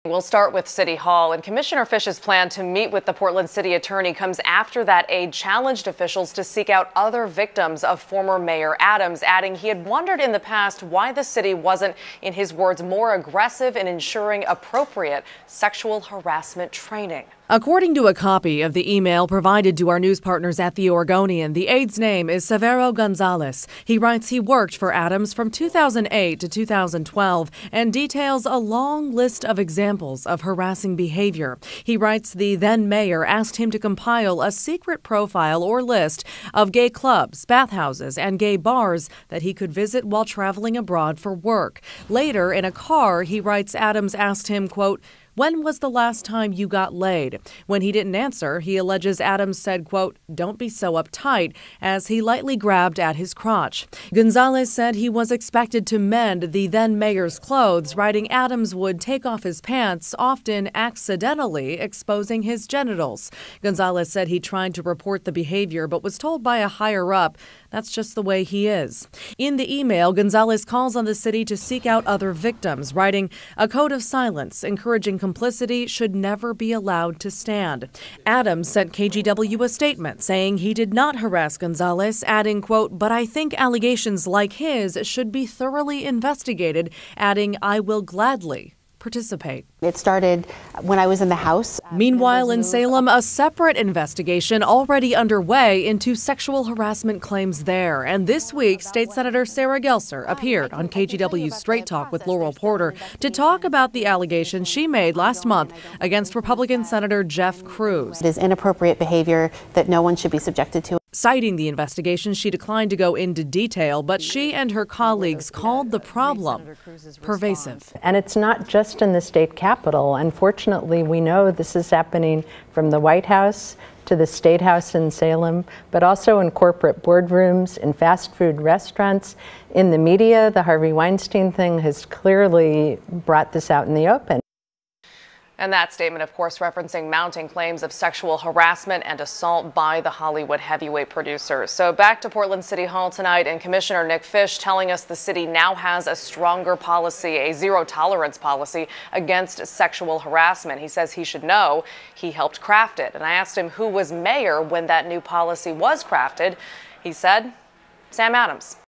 We'll start with City Hall, and Commissioner Fish's plan to meet with the Portland City Attorney comes after that aide challenged officials to seek out other victims of former Mayor Adams, adding he had wondered in the past why the city wasn't, in his words, more aggressive in ensuring appropriate sexual harassment training. According to a copy of the email provided to our news partners at The Oregonian, the aide's name is Severo Gonzalez. He writes he worked for Adams from 2008 to 2012 and details a long list of examples of harassing behavior. He writes the then mayor asked him to compile a secret profile or list of gay clubs, bathhouses, and gay bars that he could visit while traveling abroad for work. Later, in a car, he writes Adams asked him, quote, "When was the last time you got laid?" When he didn't answer, he alleges Adams said, quote, "Don't be so uptight," as he lightly grabbed at his crotch. Gonzalez said he was expected to mend the then mayor's clothes, writing Adams would take off his pants, often accidentally exposing his genitals. Gonzalez said he tried to report the behavior but was told by a higher-up that's just the way he is. In the email, Gonzalez calls on the city to seek out other victims, writing, "A code of silence encouraging complicity should never be allowed to stand." Adams sent KGW a statement saying he did not harass Gonzalez, adding, quote, "But I think allegations like his should be thoroughly investigated," adding, "I will gladly participate." It started when I was in the House. Meanwhile, in Salem, a separate investigation already underway into sexual harassment claims there. And this week, State Senator Sarah Gelser appeared on KGW's Straight Talk with Laurel Porter to talk about the allegation she made last month against Republican Senator Jeff Cruz. It is inappropriate behavior that no one should be subjected to. Citing the investigation, she declined to go into detail, but she and her colleagues called the problem pervasive. And it's not just in the state capitol. Unfortunately, we know this is happening from the White House to the State House in Salem, but also in corporate boardrooms, in fast food restaurants, in the media. The Harvey Weinstein thing has clearly brought this out in the open. And that statement, of course, referencing mounting claims of sexual harassment and assault by the Hollywood heavyweight producer. So back to Portland City Hall tonight, and Commissioner Nick Fish telling us the city now has a stronger policy, a zero-tolerance policy against sexual harassment. He says he should know he helped craft it. And I asked him who was mayor when that new policy was crafted. He said, Sam Adams.